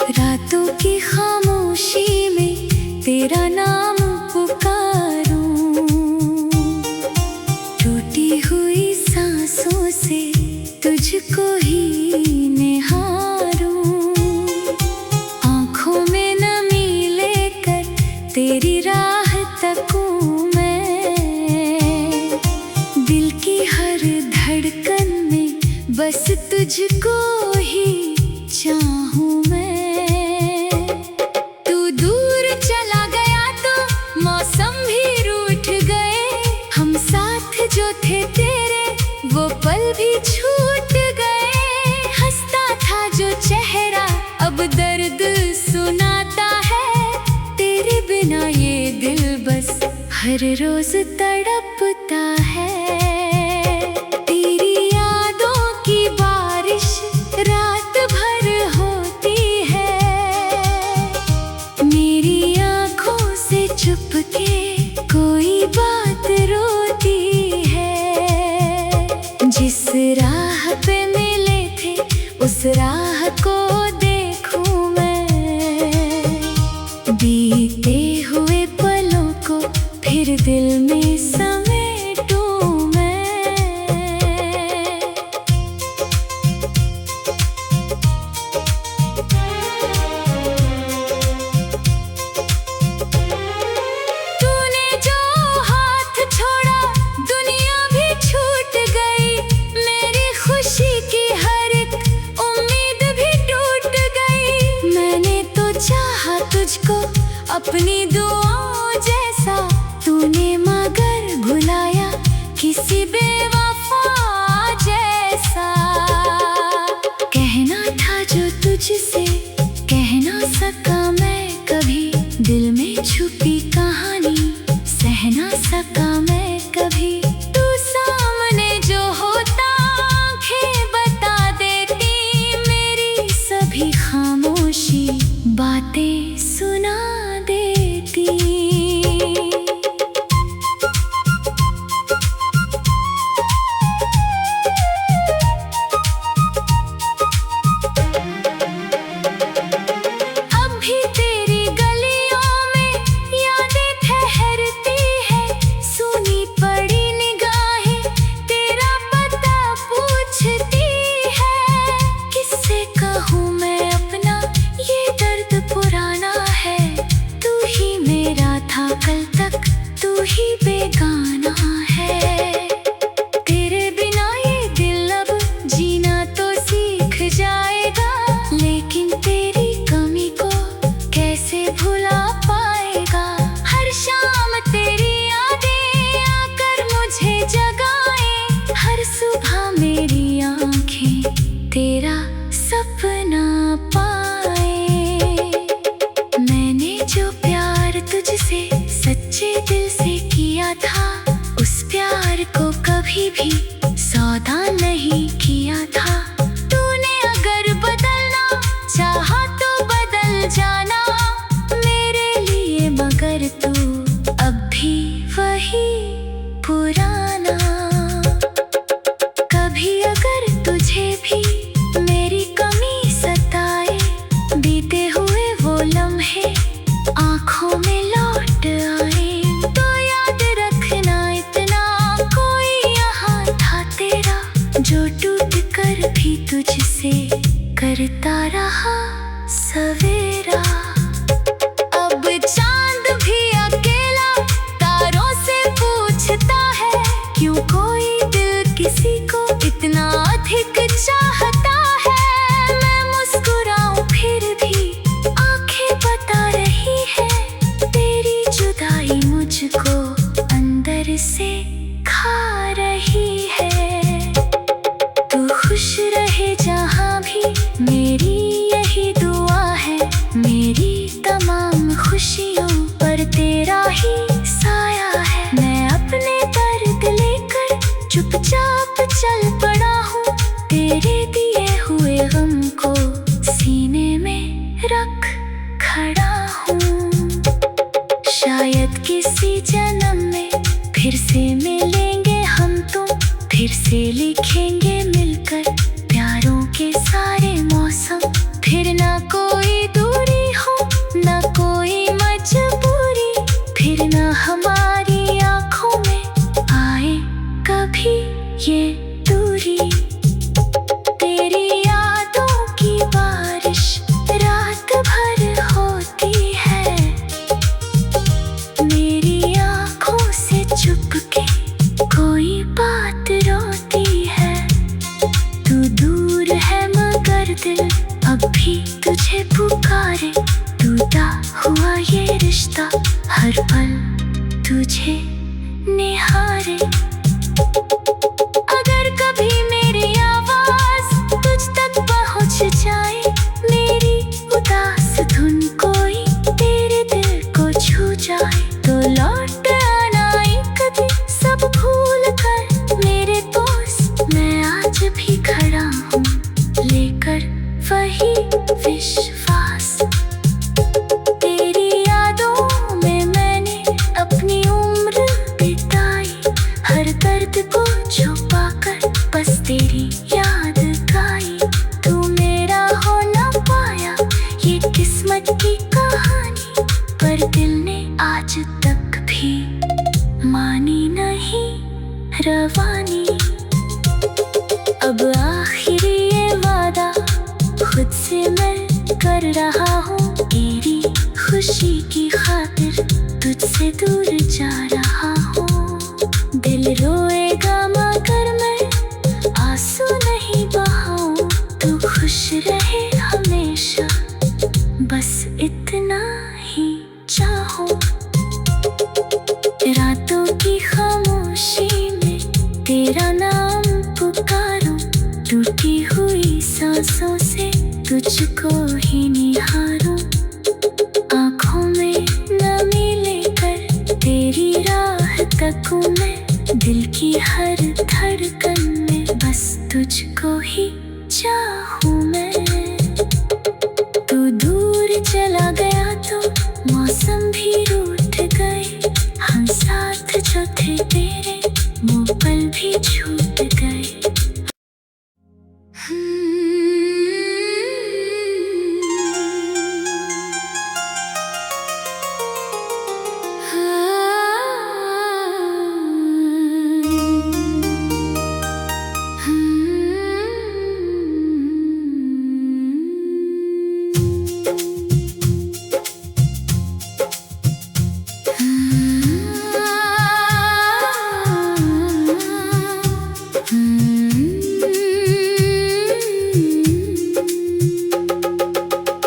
रातों की खामोशी में तेरा नाम पुकारूं, टूटी हुई सांसों से तुझको ही निहारूं, आँखों में नमी लेकर तेरी राह तकूं मैं, दिल की हर धड़कन में बस तुझको ही चाहूं मैं। तू दूर चला गया तो मौसम भी रूठ गए, हम साथ जो थे तेरे वो पल भी छूट गए, हंसता था जो चेहरा अब दर्द सुनाता है, तेरे बिना ये दिल बस हर रोज तड़पता है। तेरी यादों की बारिश रात भर होती है, मेरी आँखों से चुपके कोई बात रोती है, जिस राह पे मिले थे उस राह को देखूं मैं, बीते हुए पलों को फिर दिल में समेटूं मैं। तूने जो हाथ छोड़ा दुनिया भी छूट गई, मेरी खुशी की हर एक उम्मीद भी टूट गई, मैंने तो चाहा तुझको अपनी दुआओं जैसा, तूने मगर भुलाया किसी बेवफा जैसा, कहना था जो तुझसे कह ना सका मैं कभी, दिल में छुपी कहानी सह ना सका मैं कभी, तू सामने जो होता आंखें बता देती, मेरी सभी खामोशी बातें सुना देती। अब भी तेरी गलियों में यादें ठहरती है, सुनी पड़ी निगाहें तेरा पता पूछती है, किससे कहूँ मैं अपना ये दर्द पुराना है, तू ही मेरा था कल तक तू ही बेगाना है, तेरे बिना ये दिल अब जीना तो सीख जाएगा, लेकिन तेरी कमी को कैसे भुला पाएगा, हर शाम तेरी यादें आकर मुझे जगाए, हर सुबह मेरी आँखें तेरा सपना पाए, मैंने जो प्यार तुझसे सच्चे दिल से किया था, उस प्यार को कभी भी सौदा नहीं किया था, तूने अगर बदलना चाहा तो बदल जाना मेरे लिए, मगर तू अब भी वही पुराना, कभी अगर तुझे भी मेरी कमी सताए, बीते हुए वो लम्हे आँखों में लौट आए, तो याद रखना इतना कोई यहाँ था तेरा, जो टूट कर भी तुझसे करता रहा सवेरा। अब चांद भी अकेला तारों से पूछता है, क्यों कोई दिल किसी को इतना अधिक चाहता है, मैं मुस्कुराऊं फिर भी आंखें बता रही है, तेरी जुदाई मुझको अंदर से खा रही है, तू खुश रहे जहाँ भी, मेरी यही दुआ है। मेरी तमाम खुशियों पर तेरा ही साया है। मैं अपने दर्द लेकर चुपचाप चल पड़ा हूँ, तेरे दिए हुए गम को सीने में रख खड़ा हूँ। शायद किसी जन्म में फिर से मिलेंगे हम तुम, फिर से लिखेंगे मिलकर प्यारों के सारे मौसम। फिर ना कोई दूरी हो, ना कोई मजबूरी, फिर ना हमारी आँखों में आए कभी ये दूरी। तेरी यादों की बारिश रात भर होती है, मेरी आँखों से चुपके कोई बात रोती है। तू दूर है मगर दिल अब भी तुझे पुकारे, टूटा हुआ ये रिश्ता हर पल तुझे निहारे। अगर कभी मेरी आवाज तुझ तक पहुँच जाए, मेरी उदास धुन कोई तेरे दिल को छू जाए, तो लौट आना एक दिन सब भूल कर मेरे दोस्त। मैं आज भी खड़ा हूँ लेकर वही विश्वास। तेरी यादों में मैंने अपनी उम्र बिताई, हर दर्द को छुपा कर बस तेरी याद गाई। तू मेरा हो ना पाया ये किस्मत की कहानी, पर दिल ने आज तक भी मानी नहीं रवानी। अब आखिरी ये वादा खुद से मैं कर रहा हूँ, तेरी खुशी की खातिर तुझसे दूर जा रहा हूँ। दिल रोएगा मगर मैं आंसू नहीं बहाऊं, तू खुश रहे हमेशा बस इतना ही चाहूं। रातों की खामोशी में तेरा नाम पुकारूं, टूटी हुई सांसों से तुझको ही निहारूं। आँखों में नमी लेकर तेरी राह तकूं मैं, दिल की हर धड़कन में बस तुझको ही चाहूं मैं। तू दूर चला गया तो मौसम भी रूठ गए, हम साथ जो थे तेरे वो पल भी छूट गए।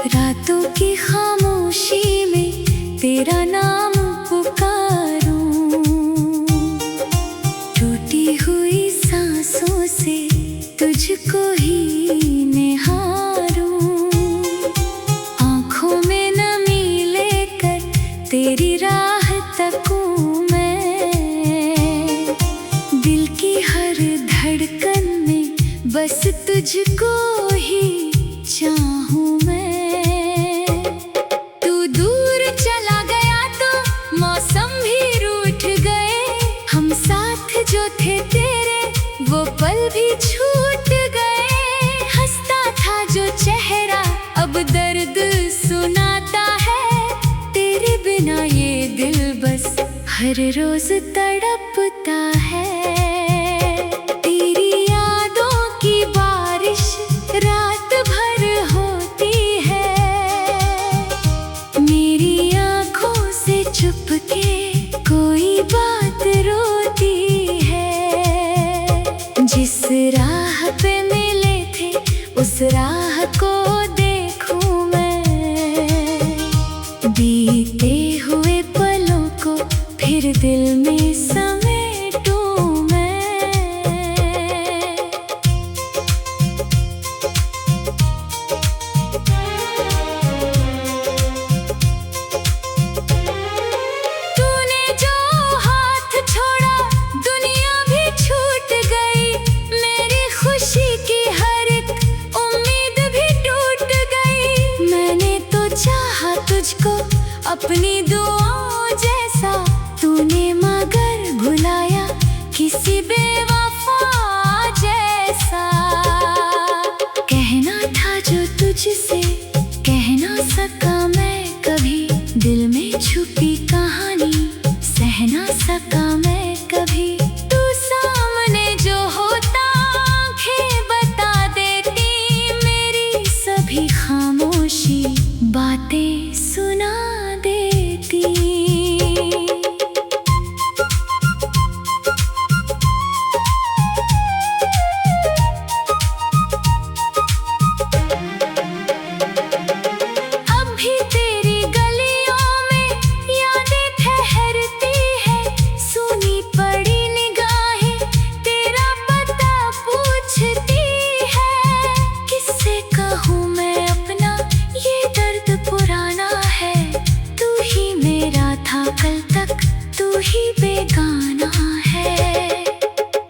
रातों की खामोशी में तेरा नाम पुकारूं, टूटी हुई सांसों से तुझको ही निहारूं। आँखों में नमी लेकर तेरी राह तकूं मैं, दिल की हर धड़कन में बस तुझको ही चाहूं मैं। तू दूर चला गया तो मौसम भी रूठ गए, हम साथ जो थे तेरे वो पल भी छूट गए। हंसता था जो चेहरा अब दर्द सुनाता है, तेरे बिना ये दिल बस हर रोज तड़पता है। तेरी यादों की बारिश रात भर होती है, मेरी आँखों से चुपके कोई बात रोती है। जिस राह पे मिले थे उस राह को देखूं मैं, बीते हुए पलों को फिर दिल में समेटूं मैं। अपनी दुआओं जैसा तूने मगर भुलाया किसी बेवफा जैसा। कहना था जो तुझसे कह ना सका मैं कभी, दिल में छुपी कहानी सह ना सका मैं कभी। तू सामने जो होता आंखें बता देती, मेरी सभी खामोशी बातें सुना देती। कल तक तू ही बेगाना है,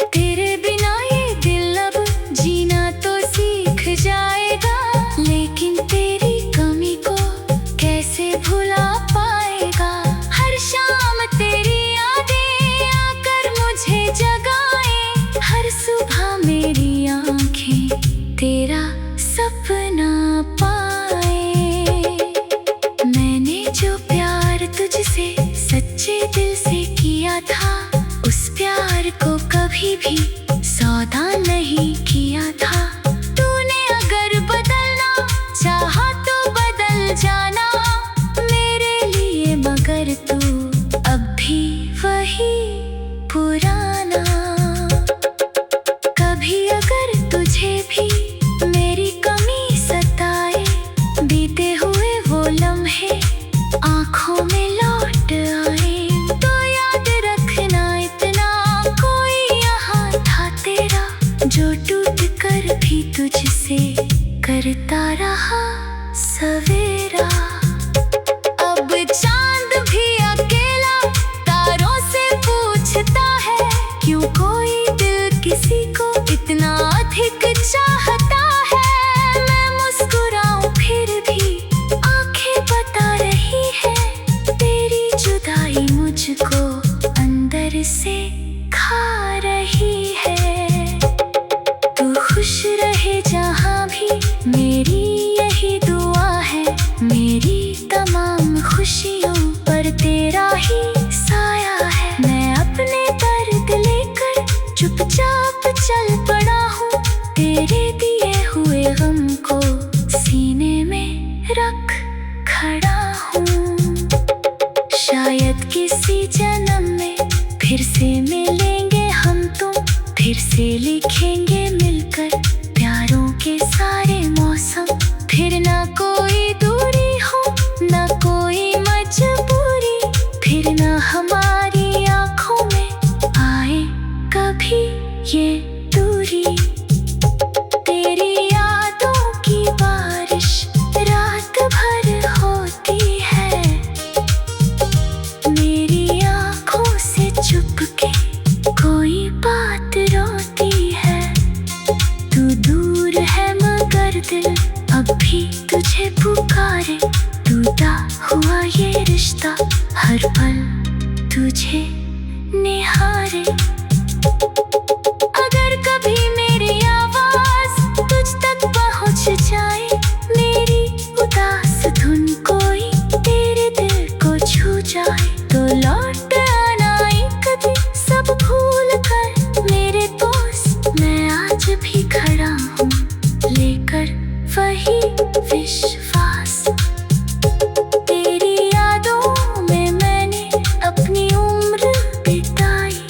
तेरे बिना ये दिल अब जीना तो सीख जाएगा। लेकिन तेरी कमी को कैसे भुला पाएगा। हर शाम तेरी यादें आकर मुझे जगाए, हर सुबह मेरी आंखें तेरा सपना पाए। मैंने जो प्यार तुझसे सच्चे दिल से किया था, उस प्यार को कभी भी सौदा नहीं किया था। तूने अगर बदलना चाहा तो बदल जाना मेरे लिए, मगर तू अब भी वही पुराना। कभी अगर तुझे भी मेरी कमी सताए, बीते हुए वो लम्हे आँखों में लौट आए, तो याद रखना इतना कोई यहाँ था तेरा, जो टूट कर भी तुझसे करता रहा सवेरा। अब चांद भी अकेला तारों से पूछता है, क्यों कोई दिल किसी को इतना अधिक चाहता है। मैं मुस्कुराऊं फिर भी आंखें बता रही है, तेरी जुदाई मुझको अंदर से खा रही है। तू खुश रहे जहाँ भी मेरी यही दुआ है, मेरी तमाम खुशियों पर तेरा ही साया है। मैं अपने दर्द लेकर चुपचाप चल पड़ा हूँ, तेरे दिए हुए गम को सीने में रख खड़ा हूँ। शायद किसी जन्म में फिर से मिलेंगे हम तुम, फिर से लिखेंगे मिलकर प्यारों के सारे मौसम। फिर ना कोई दूरी हो ना कोई मजबूरी, फिर ना हमारी आँखों में आए कभी ये दूरी। तेरी यादों की बारिश रात भर होती है, मेरी आँखों से चुपके कोई बात रोती है। तू दूर है मगर दिल अब भी तुझे पुकारे, टूटा हुआ ये रिश्ता हर पल तुझे निहारे। अगर कभी मेरी आवाज तुझ तक पहुँच जाए, मेरी उदास धुन कोई तेरे दिल को छू जाए, तो लौट आना एक दिन सब भूल कर मेरे दोस्त। मैं आज भी खड़ा हूँ लेकर वही विश्वास। तेरी यादों में मैंने अपनी उम्र बिताई,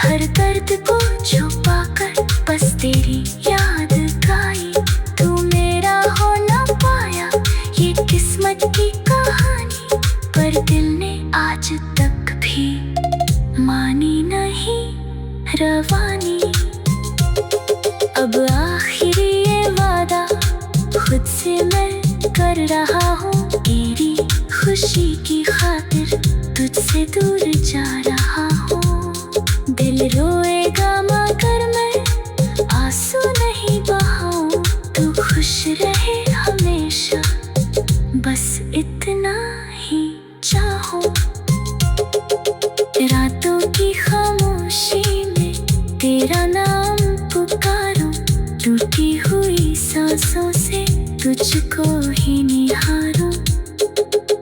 हर दर्द को छुपा कर बस तेरी याद गाई। तू मेरा हो ना पाया ये किस्मत की कहानी, पर दिल ने आज तक भी मानी नहीं रवानी। अब आखिरी ये वादा खुद से मैं कर रहा हूँ, तेरी खुशी की खातिर तुझसे दूर जा रहा हूँ। दिल रोएगा मगर मैं आंसू नहीं बहाऊं, तू खुश रहे हमेशा बस इतना ही चाह। रुकी हुई सांसों से तुझको ही निहारूं,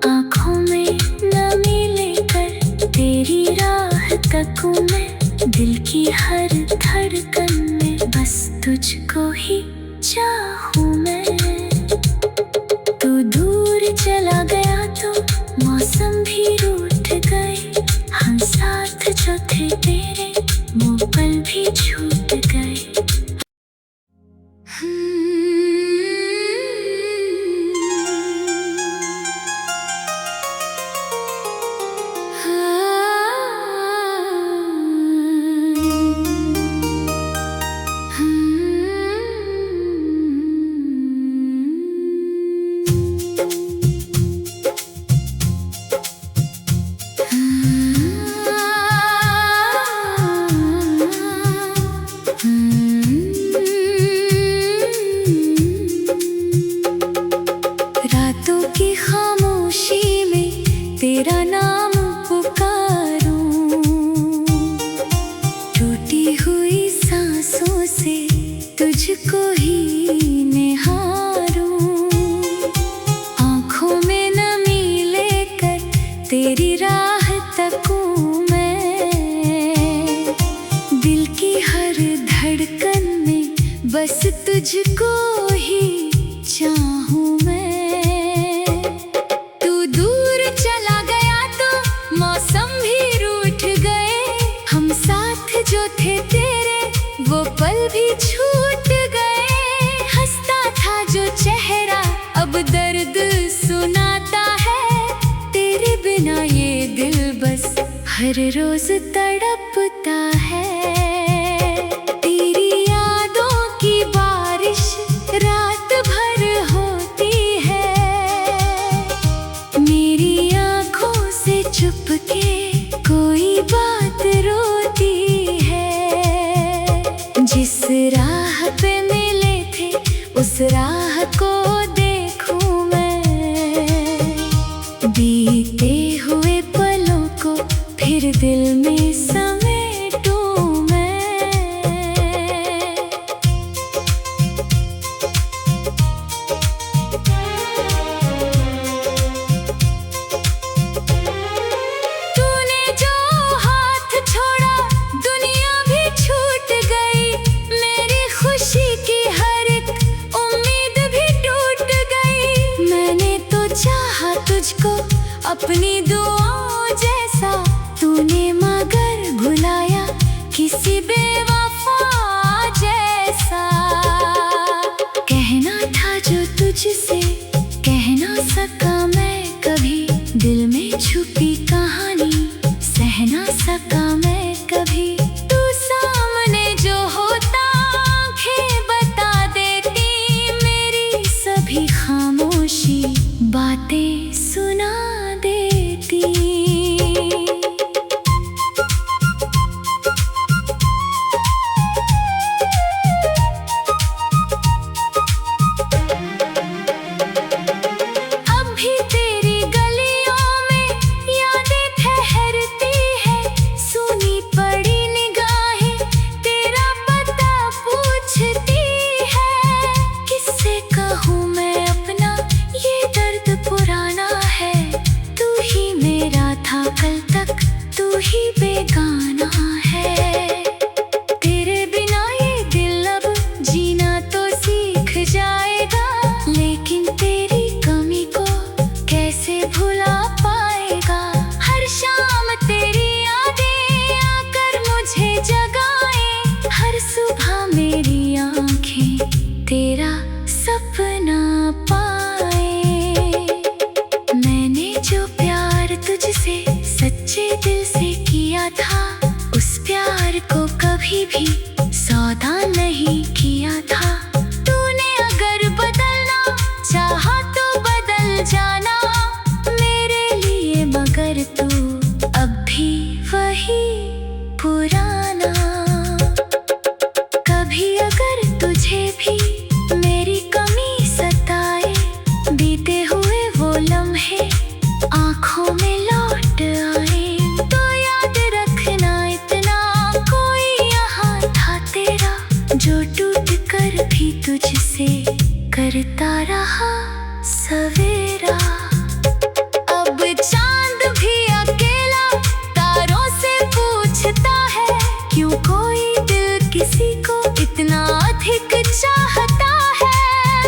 आँखों में नमी लेकर तेरी राह तकूं मैं, दिल की हर धड़कन में बस तुझको ही चाहूं मैं। तू दूर चला गया तो मौसम भी रूठ गए, हम साथ जो थे तेरे वो पल भी छूट गए। रातों की खामोशी में तेरा नाम पुकारूं, टूटी हुई सांसों से तुझको ही निहारूं, आँखों में नमी लेकर तेरी राह तकूं मैं, दिल की हर धड़कन में बस तुझको ही चाहूं मैं। तू दूर चला गया तो मौसम भी रूठ गए, हम साथ जो थे तेरे वो पल भी छूट गए, हंसता था जो चेहरा अब दर्द सुनाता है, तेरे बिना ये दिल बस हर रोज तड़पता है। तेरी यादों की बारिश रात भर होती है, मेरी आँखों से चुपके कोई बात रोती है, जिस राह पे मिले थे उस राह को देखूं मैं, बीते हुए पलों को फिर दिल में समेटूं मैं। तूने जो हाथ छोड़ा दुनिया भी छूट गई, मेरी खुशी की हर एक उम्मीद भी टूट गई, मैंने तो चाहा तुझको अपनी दुआओं जैसा, तूने मगर भुलाया किसी बेवफा जैसा, कहना था जो तुझसे कह ना सका मैं कभी, दिल में छुपी कहानी सह ना सका मैं कभी, तू सामने जो होता आंखें बता देती, मेरी सभी खामोशी बातें सुना देती। अब भी तेरी गलियों में यादें ठहरती है, सुनी पड़ी निगाहें तेरा पता पूछती है, किससे कहूँ मैं अपना ये दर्द पुराना है, तू ही मेरा था कल तक तू ही बेगाना है, तेरे बिना ये दिल अब जीना तो सीख जाएगा, लेकिन तेरी कमी को कैसे भुला पाएगा, हर शाम तेरी यादें आकर मुझे जगाए, हर सुबह मेरी आंखें तेरा सपना पाए, मैंने जो प्यार तुझसे सच्चे दिल से किया था, उस प्यार को कभी भी सौदा नहीं किया था, तूने अगर बदलना चाहा तो बदल जाना मेरे लिए, मगर तू अब भी वही पुराना, कभी अगर तुझे भी मेरी कमी सताए तुझसे करता रहा सवेरा। अब चांद भी अकेला तारों से पूछता है, क्यों कोई दिल किसी को इतना अधिक चाहता है।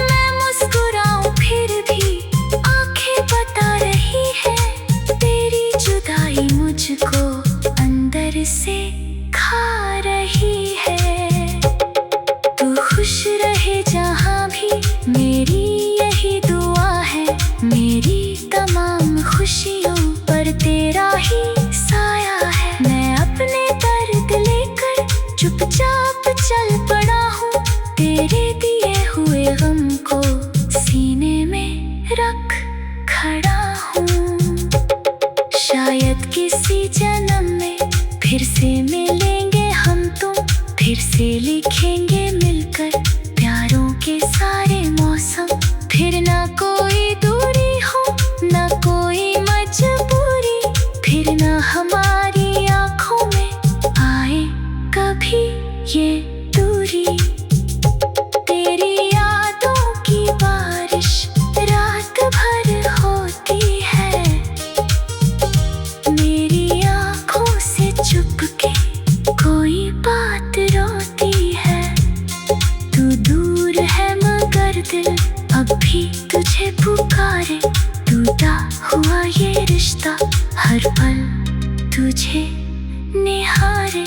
मैं मुस्कुराऊं फिर भी आंखें बता रही है, तेरी जुदाई मुझको अंदर से खा रही है। तू खुश रहे जहां भी, मेरी यही दुआ है। मेरी तमाम खुशियों पर तेरा ही साया है। मैं अपने दर्द लेकर चुपचाप चल पड़ा हूँ, तेरे दिए हुए गम को सीने में रख खड़ा हूँ। शायद किसी जन्म में फिर से मिलेंगे हम तुम, फिर से लिखेंगे मिलकर प्यारों के सारे मौसम। फिर ना कोई दूरी हो, ना कोई मजबूरी, फिर ना हमारी आंखों में आए कभी ये दूरी। तेरी यादों की बारिश रात भर होती है, मेरी आंखों से चुपके कोई बात रोती है। तू दूर है मगर दिल अब भी तुझे पुकारे, टूटा हुआ ये रिश्ता हर पल तुझे निहारे।